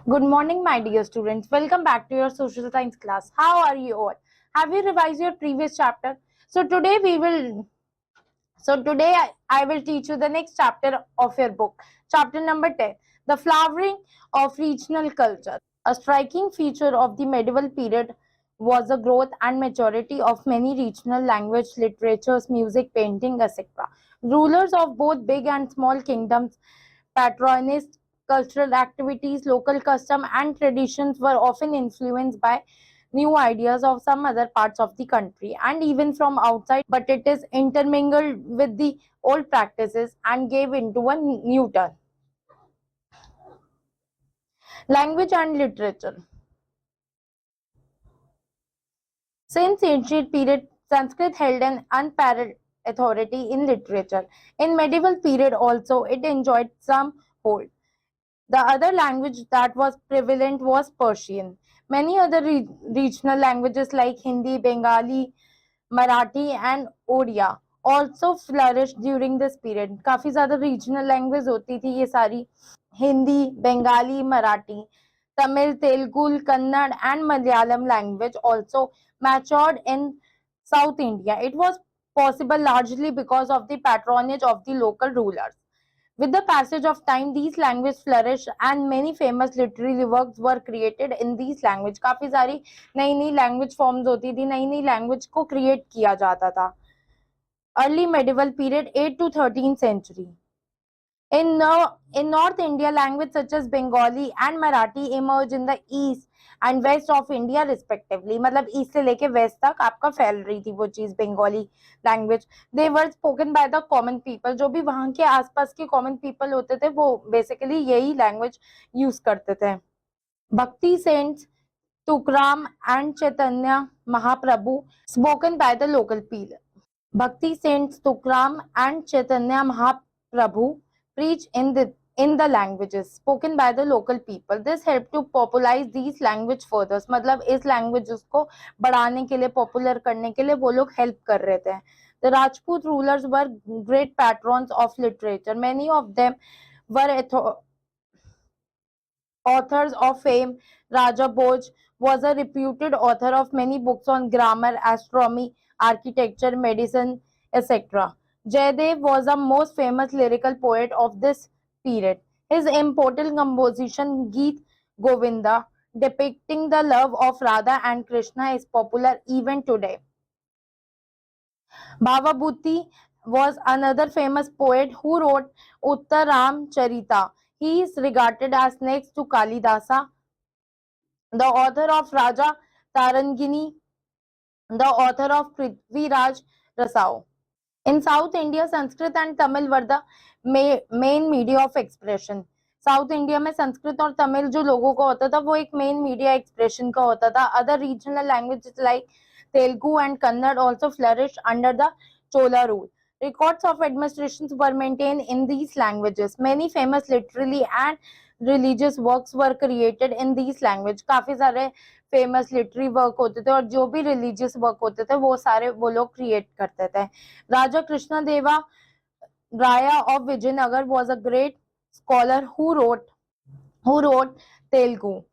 Good morning, my dear students. Welcome back to your social science class. How are you all? Have you revised your previous chapter? So today we will. So today I will teach you the next chapter of your book, chapter number 10, the flowering of regional culture. A striking feature of the medieval period was the growth and maturity of many regional language, literatures, music, painting, etc. Rulers of both big and small kingdoms patronized cultural activities, local custom and traditions were often influenced by new ideas of some other parts of the country and even from outside, but it is intermingled with the old practices and gave into a new turn. Language and literature. Since ancient period, Sanskrit held an unparalleled authority in literature. In medieval period also, it enjoyed some hold. The other language that was prevalent was Persian. Many other regional languages like Hindi, Bengali, Marathi and Odia also flourished during this period. काफी ज़्यादा regional language होती थी ये सारी Hindi, Bengali, Marathi, Tamil, Telugu, Kannada and Malayalam language also matured in South India. It was possible largely because of the patronage of the local rulers. With the passage of time, these languages flourished and many famous literary works were created in these language. काफी सारी नई नई language forms होती थी, नई नई language को create किया जाता था. Early medieval period 8 to 13th century. In North India, language such as Bengali and Marathi emerged in the east and west of India respectively. मतलब east से लेके west तक आपका फैल रही थी वो चीज Bengali language. They were spoken by the common people. जो भी वहाँ के आसपास के common people होते थे वो basically यही language use करते थे. Bhakti saints Tukram and Chaitanya Mahaprabhu spoken by the local people. Bhakti saints Tukram and Chaitanya Mahaprabhu preach in the languages spoken by the local people. This helped to popularize these language further. मतलब इस languages को बढ़ाने के लिए popular करने के लिए वो लोग help कर रहे थे. The Rajput rulers were great patrons of literature. Many of them were authors of fame. Raja Bhoj was a reputed author of many books on grammar, astronomy, architecture, medicine, etc. Jayadev was the most famous lyrical poet of this period. His important composition Geet Govinda, depicting the love of Radha and Krishna, is popular even today. Bhavabhuti was another famous poet who wrote Uttaram Charita. He is regarded as next to Kalidasa, the author of Raja Tarangini, the author of Prithviraj Rasao. In South India, Sanskrit and Tamil were the main media of expression. South India में संस्कृत और तमिल जो लोगों का होता था वो एक main media expression का होता था. Other regional languages like Telugu and Kannada also flourished under the Chola rule. Records of administrations were maintained in these languages. Many famous literary and religious works were created in these language. काफी सारे famous literary work होते थे और जो भी religious work होते थे वो सारे वो लोग क्रिएट करते थे. Raja Krishna Deva Raya of Vijayanagar was a great scholar who wrote Telugu.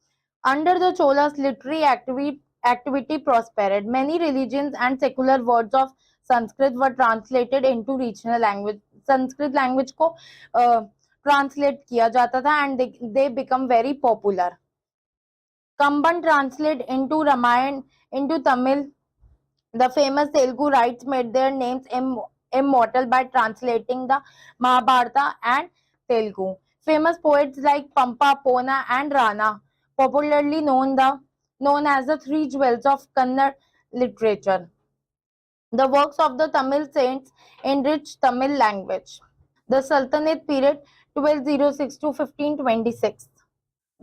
Under the Cholas, literary activity prospered. Many religions and secular words of Sanskrit were translated into regional language. Sanskrit language को translate किया जाता था and they become very popular. Kamban translate into Ramayana into Tamil. The famous Telugu writers made their names immortal by translating the Mahabharata and Telugu. Famous poets like Pampa, Pona and Rana, popularly known as the three jewels of Kannada literature. The works of the Tamil saints enriched Tamil language. The Sultanate period 1206 to 1526.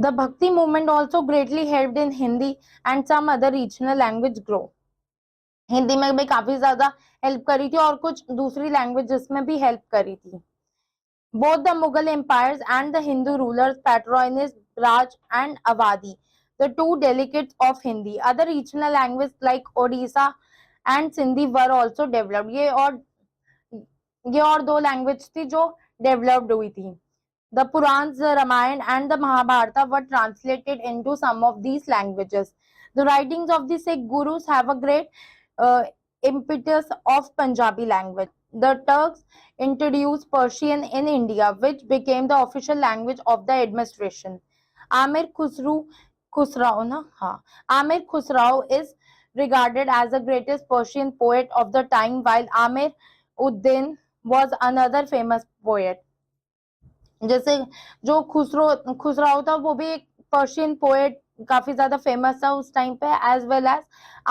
The Bhakti movement also greatly helped in Hindi and some other regional language grow. Hindi में भी काफी ज्यादा help करी थी और कुछ दूसरी languages में भी हेल्प करी थी. Both the Mughal empires and the Hindu rulers patronized Raj and Awadhi, the two delegates of Hindi. Other regional languages like Odisha and Sindhi were also developed. ये और दो लैंग्वेज थी जो डेवलप्ड हुई थी. The Purans, the Ramayana, and the Mahabharata were translated into some of these languages. The writings of the Sikh gurus have a great uh, impetus of Punjabi language. The Turks introduced Persian in India, which became the official language of the administration. Amir Khusrau, na? हाँ. Amir Khusrau is regarded as the greatest Persian poet of the time, while Amir Uddin was another famous poet. जैसे जो खुसराव था वो भी एक Persian poet काफी ज्यादा famous था उस टाइम पे, as well as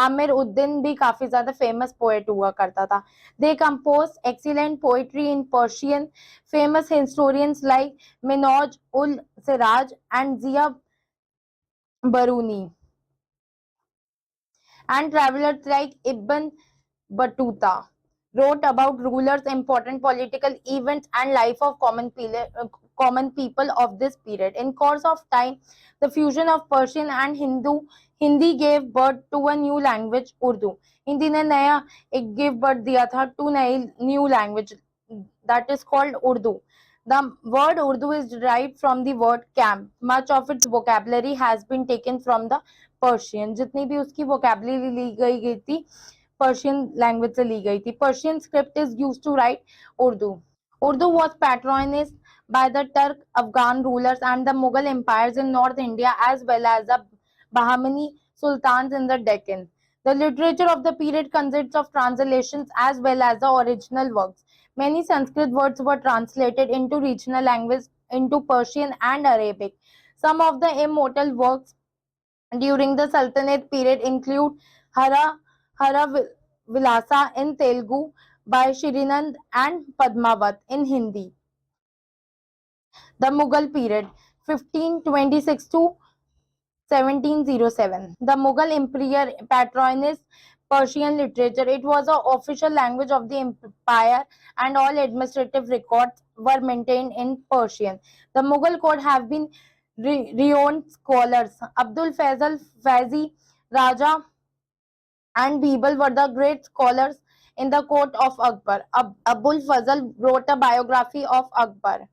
Amir Uddin भी काफी ज्यादा फेमस पोएट हुआ करता था. They compose excellent poetry in Persian. Famous historians like Minhaj ul Siraj and Zia Barani and travelers like Ibn Battuta wrote about rulers, important political events, and life of common people of this period. In course of time, the fusion of Persian and Hindi gave birth to a new language, Urdu. Hindi ने नया एक give birth दिया था to नई new language that is called Urdu. The word Urdu is derived from the word camp. Much of its vocabulary has been taken from the Persian. जितनी भी उसकी vocabulary ली गई थी Persian language से ली गई थी. Persian script is used to write Urdu. Urdu was patronized by the Turk Afghan rulers and the Mughal empires in North India, as well as the Bahmani sultans in the Deccan. The literature of the period consists of translations as well as the original works. Many Sanskrit words were translated into regional language into Persian and Arabic. Some of the immortal works during the Sultanate period include Hara Vilasa in Telugu by Shrinand and Padmavat in Hindi. The Mughal period 1526 to 1707. The Mughal Empire patronized Persian literature. It was the official language of the empire and all administrative records were maintained in Persian. The Mughal court have been renowned scholars. Abdul Faisal Faizi, Raja and Birbal were the great scholars in the court of Akbar. Abul Fazl wrote a biography of Akbar,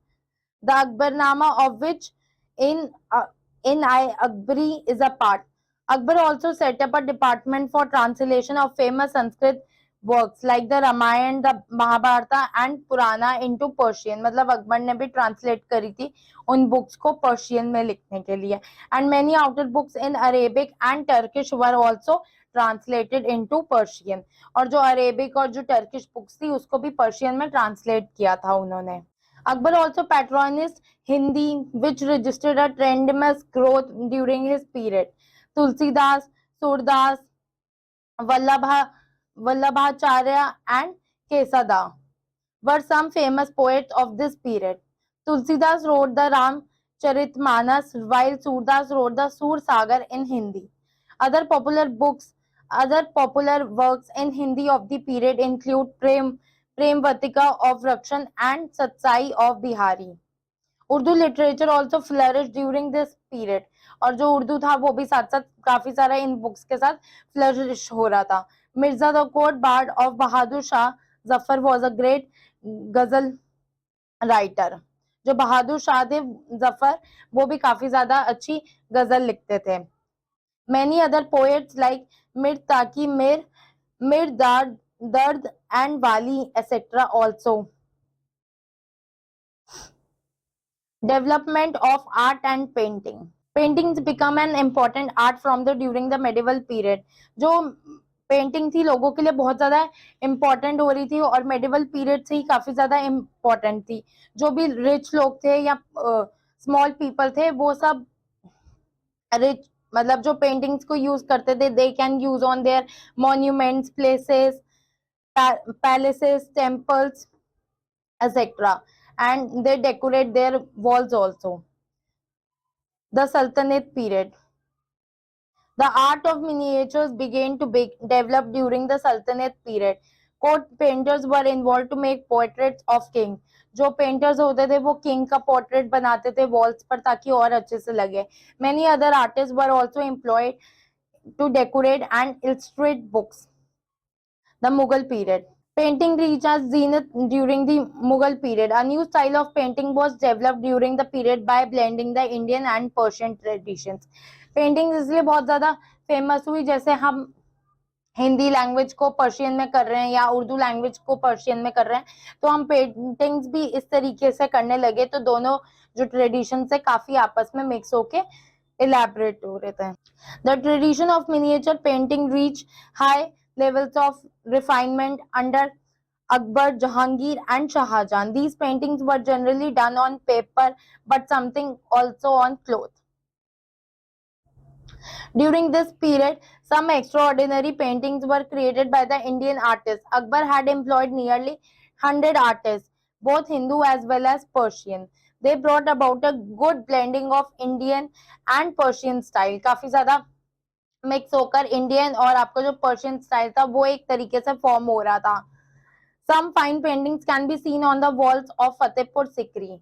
the Akbarnama of which in I Akbari is a part. Akbar also set up a department for translation of famous Sanskrit works like the Ramayana, the Mahabharata and Purana into Persian. मतलब अकबर ने भी translate करी थी उन books को Persian में लिखने के लिए. And many outer books in Arabic and Turkish were also translated into Persian. और जो Arabic और जो Turkish books थी उसको भी Persian में translate किया था उन्होंने. Akbar also patronized Hindi, which registered a tremendous growth during his period. Tulsidas, Surdas, Vallabhacharya, and Kesada were some famous poets of this period. Tulsidas wrote the Ramcharitmanas, while Surdas wrote the Sur Sagar in Hindi. Other popular works in Hindi of the period include Premvatika of Rakshan and Satsai of Bihari. Urdu literature also flourish during this period. और जो उर्दू था वो भी साथ साथ काफी सारा इन books के साथ फ्लरिश हो रहा था. Mirza the court bard of Bahadur Shah Zafar was a great ghazal writer. जो बहादुर शाह थे जफर वो भी काफी ज्यादा अच्छी गजल लिखते थे. Many other poets like Mir Taqi Mir Dard and Wali etc. also. Development of art and painting. Paintings become an important art from the during the medieval period. जो पेंटिंग थी लोगों के लिए बहुत ज्यादा इम्पोर्टेंट हो रही थी और मेडिवल पीरियड से ही काफी ज्यादा इम्पोर्टेंट थी. जो भी रिच लोग थे या स्मॉल पीपल थे वो सब रिच मतलब जो पेंटिंग्स को यूज करते थे they can use on their monuments, places, palaces, temples etc. and they decorate their walls also. The Sultanate period. The art of miniatures began to develop during the Sultanate period. Court painters were involved to make portraits of king. जो painters होते थे वो king का portrait बनाते थे walls पर ताकि और अच्छे से लगे. Many other artists were also employed to decorate and illustrate books. The Mughal period. Painting reached its zenith during the Mughal period. A new style of painting was developed during the period by blending the Indian and Persian traditions. Painting इसलिए बहुत ज्यादा famous हुई, जैसे हम Hindi language को Persian में कर रहे हैं या उर्दू लैंग्वेज को पर्शियन में कर रहे हैं, तो हम पेंटिंग्स भी इस तरीके से करने लगे, तो दोनों जो ट्रेडिशन से काफी आपस में मिक्स होके elaborate हो रहे थे. The tradition of miniature painting reached high levels of refinement under Akbar, Jahangir and Shah Jahan. These paintings were generally done on paper, but something also on cloth. During this period, some extraordinary paintings were created by the Indian artists. Akbar had employed nearly 100 artists, both Hindu as well as Persian. They brought about a good blending of Indian and Persian style. काफी ज्यादा mix होकर Indian और आपका जो Persian style था वो एक तरीके से फॉर्म हो रहा था. Some fine paintings can be seen on the walls of Fatehpur Sikri.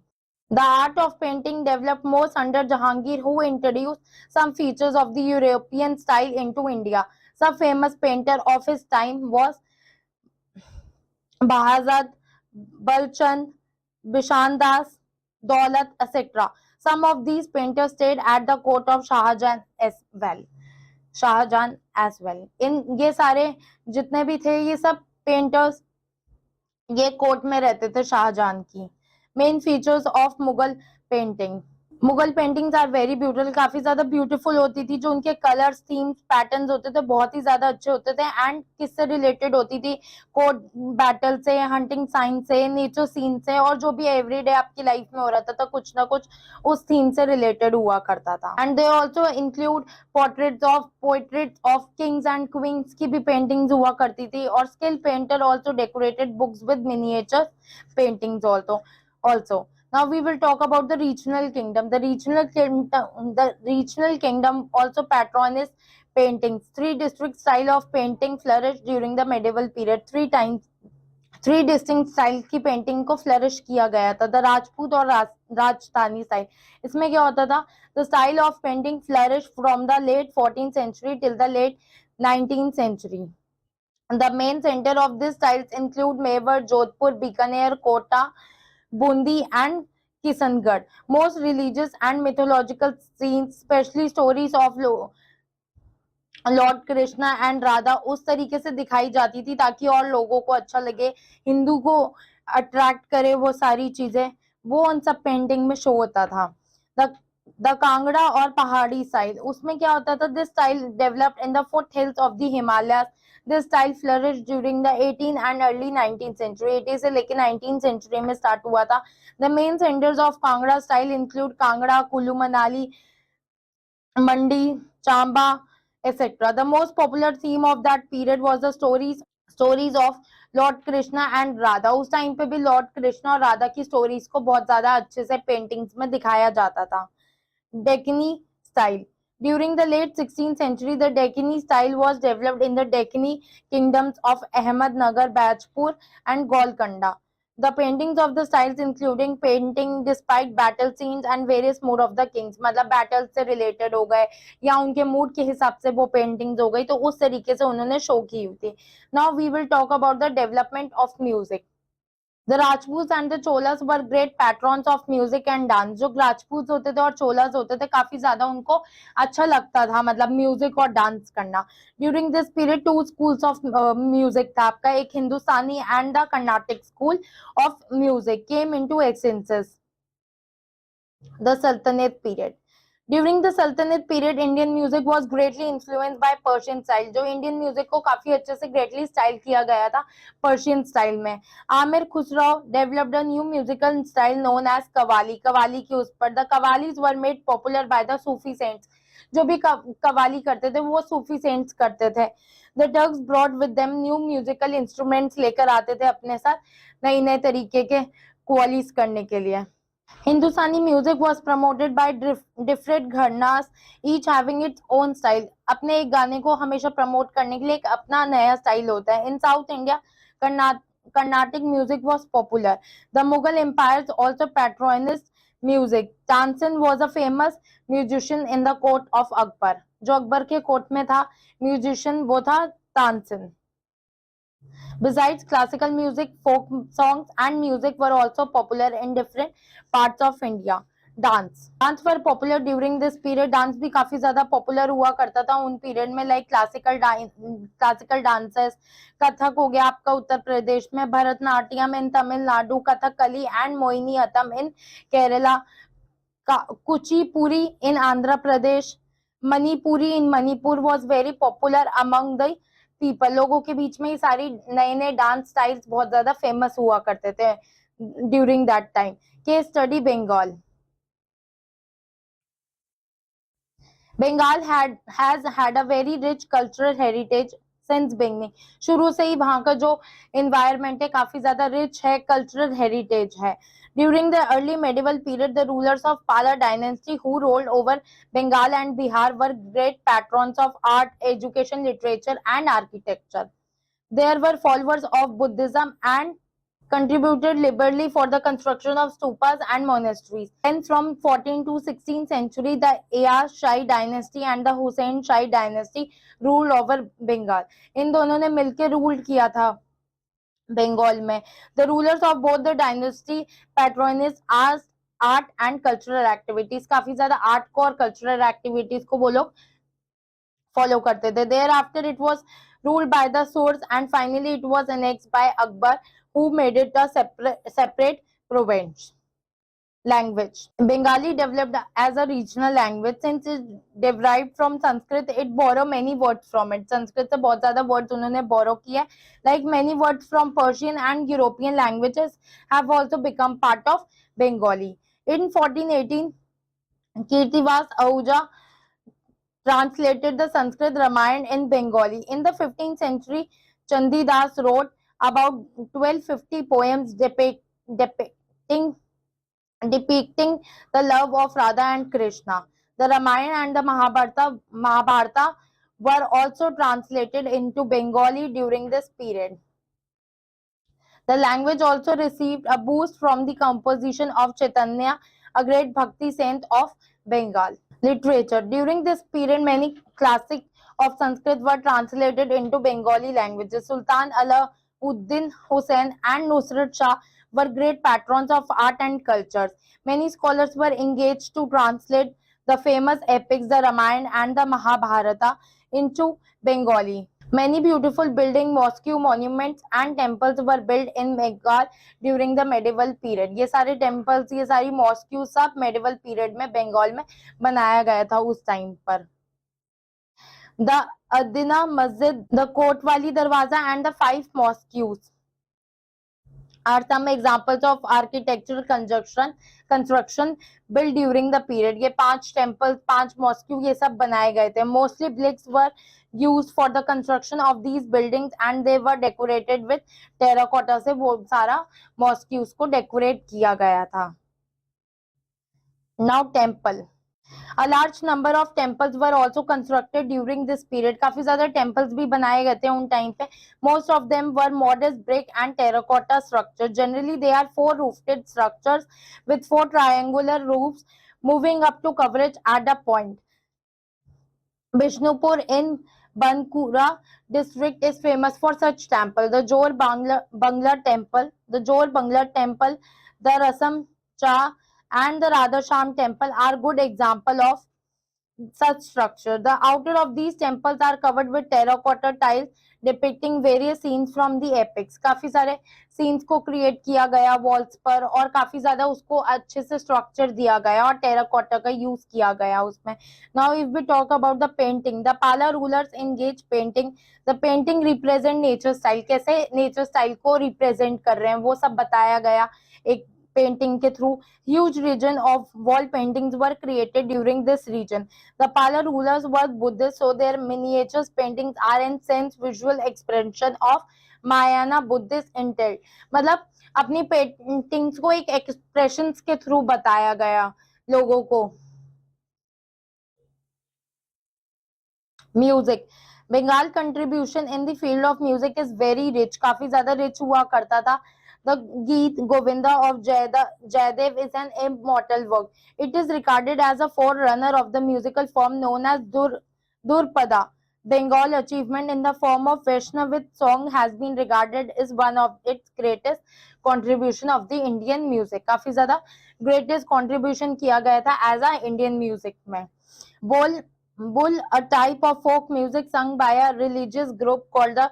The art of painting developed most under Jahangir, who introduced some features of the European style into India. Some famous painter of his time was Bahazad, Balchand, Bishan Das, Daulat, etc. Some of these painters stayed at the court of Shah Jahan as well. Shahjahan as well. इन ये सारे जितने भी थे ये सब painters ये court में रहते थे शाहजहां की. Main features of Mughal painting. Mughal paintings are very beautiful. काफी ज्यादा ब्यूटीफुल होती थी. जो उनके कलर्स, थीम्स, पैटर्न्स होते थे बहुत ही ज्यादा अच्छे होते थे. एंड किससे रिलेटेड होती थी? कोर्ट बैटल से, हंटिंग साइन से, नेचर सीन से, और जो भी एवरीडे आपकी लाइफ में हो रहा था कुछ ना कुछ उस थीम से रिलेटेड हुआ करता था. And they also include portraits of Kings and queen's की भी पेंटिंग्स हुआ करती थी. और skill painter also decorated books with miniature paintings also. Now we will talk about the regional kingdom. The regional kingdom also patronized paintings. Three district style of painting flourished during the medieval period. Three distinct style की painting को flourish किया गया था. The Rajput और Rajasthani style. इसमें क्या होता था? The style of painting flourish from the late 14th century till the late 19th century. The main center of these styles include Mewar, Jodhpur, Bikaner, Kota, Bundi and Kishangarh. Most religious and mythological scenes, especially stories of Lord Krishna and Radha उस तरीके से दिखाई जाती थी ताकि और लोगों को अच्छा लगे, हिंदू को अट्रैक्ट करे, वो सारी चीजें वो उन सब पेंटिंग में शो होता था. द कांगड़ा और पहाड़ी स्टाइल. उसमें क्या होता था? This style developed in the foot hills of the Himalayas. This style flourished during the 18 and early 19th century. 18 से लेकर 19th century में स्टार्ट हुआ था. The main centres of Kangra style include Kangra, Kullu Manali, Mandi, Chamba, etc. The most popular theme of that period was the stories of Lord Krishna and Radha. उस time पे भी Lord Krishna और राधा की स्टोरीज को बहुत ज्यादा अच्छे से पेंटिंग्स में दिखाया जाता था. Deccani style. During the late 16th century, the Deccani style was developed in the Deccani kingdoms of Ahmednagar, Bajpur, and Golconda. The paintings of the styles including painting despite battle scenes and various mood of the kings. मतलब battle से related हो गए या उनके mood के हिसाब से वो पेंटिंग्स हो गई, तो उस तरीके से उन्होंने शो की हुई थी. Now we will talk about the development of music. The Rajputs and the Cholas were great patrons of music and dance. जो राजपूत होते थे और चोलास होते थे काफी ज्यादा उनको अच्छा लगता था मतलब म्यूजिक और डांस करना. During this period two schools of music था आपका. एक हिंदुस्तानी and the Carnatic school of music came into existence. The Sultanate period. During the Sultanate period, Indian music was greatly influenced by Persian style. जो Indian music को काफी अच्छे से greatly style किया गया था Persian style में. Amir Khusrau developed a new musical style known as Qawwali. Qawwali के उस पर the Qawwalis were made popular by the Sufi saints. जो भी कवाली करते थे वो सूफी सेंट्स करते थे. The Turks brought with them new musical instruments. लेकर आते थे अपने साथ नए नए तरीके के कव्वालीस करने के लिए. Hindustani music was promoted by different gharanas, each having its own style. अपने एक गाने को हमेशा प्रमोट करने के लिए एक अपना नया स्टाइल होता है. In South India, Carnatic music was popular. The Mughal empires also patronized music. Tansen was a famous musician in the court of Akbar. जो अकबर के कोर्ट में था म्यूजिशियन वो था Tansen. Besides classical music, folk songs and music were also popular in different parts of India. Dance were popular during this period. Dance भी काफी ज्यादा popular हुआ करता था उन period में, like classical dances. कथक हो गया आपका उत्तर प्रदेश में, Bharatanatyam in Tamil Nadu, Kathakali and Mohiniyattam in Kerala, Kuchipudi in Andhra Pradesh, Manipuri in Manipur was very popular among the people. लोगों के बीच में ये सारी नए नए डांस स्टाइल्स बहुत ज्यादा फेमस हुआ करते थे during that time. Case study Bengal. Bengal has had a very rich cultural heritage since beginning. शुरू से ही वहां का जो environment है काफी ज्यादा rich है, cultural heritage है. During the early medieval period, the rulers of Pala dynasty who ruled over Bengal and Bihar were great patrons of art, education, literature, and architecture. There were followers of Buddhism and contributed liberally for the construction of stupas and monasteries. Then from 14th to 16th century, the Ayaz Shahi dynasty and the Hussain Shahi dynasty ruled over Bengal. इन दोनों ने मिलकर rule किया था बंगाल में. The rulers of both the dynasty patronized art and cultural activities. काफी ज्यादा art को और कल्चरल एक्टिविटीज को वो लोग फॉलो करते थे. Thereafter it was ruled by the Surs and finally it was annexed by Akbar, who made it a separate province. Language. Bengali developed as a regional language since it derived from Sanskrit. It borrowed many words from it. Sanskrit से बहुत ज़्यादा words उन्होंने borrow किया. Like many words from Persian and European languages have also become part of Bengali. In 1418, Kirtivas Ahuja translated the Sanskrit Ramayana in Bengali. In the 15th century, Chandidas wrote about 1250 poems depicting the love of Radha and Krishna. The Ramayana and the Mahabharata were also translated into Bengali during this period. The language also received a boost from the composition of Chaitanya, a great Bhakti saint of Bengal. Literature. During this period, many classics of Sanskrit were translated into Bengali languages. Sultan Alauddin Hussain and Nusrat Shah were great patrons of art and cultures. Many scholars were engaged to translate the famous epics, the Ramayana and the Mahabharata, into Bengali. Many beautiful buildings, mosques, monuments and temples were built in Bengal during the medieval period. ये सारे temples, ये सारी mosques सब medieval period में बंगाल में बनाया गया था उस time पर. The Adina Masjid, the Kotwali Darwaza and the 5 mosques are some examples of architectural construction built during the period. ये 5 temples, 5 mosques ये सब बनाए गए थे. Mostly bricks were used for the construction of these buildings and they were decorated with terracotta. से वो सारा mosques को decorate किया गया था. Now temple. A large number of temples were also constructed during this period. काफी ज्यादा temples भी बनाए गए थे उन time पे. Most of them were modest brick and terracotta structures. Generally, they are 4 roofed structures with 4 triangular roofs moving up to coverage at a point. Bishnupur in Bankura district is famous for such temple. The Jor Bangla temple, the Rasam Cha and the Radhasham temple are good example of such structure. The outer of these temples are covered with terracotta tiles depicting various scenes from the epics. काफी सारे scenes को create किया गया walls पर और काफी ज्यादा उसको अच्छे से structure दिया गया और terracotta का use किया गया उसमें. Now if we talk about the painting, the Pala rulers engaged painting. The painting represent nature style. कैसे nature style को represent कर रहे हैं वो सब बताया गया एक painting के through. Huge region of wall paintings were created during this region. The Pala rulers were Buddhists, so their miniatures paintings are in sense visual expression of Mahayana Buddhist intent. मतलब अपनी पेंटिंग्स को एक expressions के through बताया गया लोगों को. Music. Bengal contribution in the field of music is very rich. काफी ज्यादा rich हुआ करता था. The Geet Govinda of Jayadev is an immortal work. It is regarded as a forerunner of the musical form known as Durpada. Bengal achievement in the form of Vaishnavit song has been regarded as one of its greatest contribution of the Indian music. काफी ज्यादा greatest contribution किया गया था as a Indian music में. Bull, a type of folk music sung by a religious group called the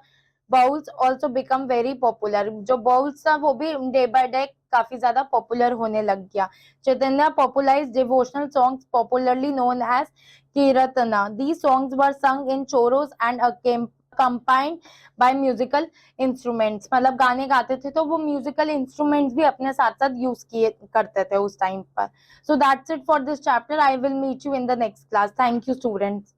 bowls also become very popular. जो bowls था वो भी डे बाय डे काफी ज्यादा पॉपुलर होने लग गया. Chaitanya popularised devotional songs popularly known as Kirtana. These songs were sung in chorus and compiled by musical instruments. मतलब गाने गाते थे तो वो म्यूजिकल इंस्ट्रूमेंट्स भी अपने साथ साथ यूज किए करते थे उस टाइम पर. So that's it for this chapter. I will meet you in the next class. Thank you students.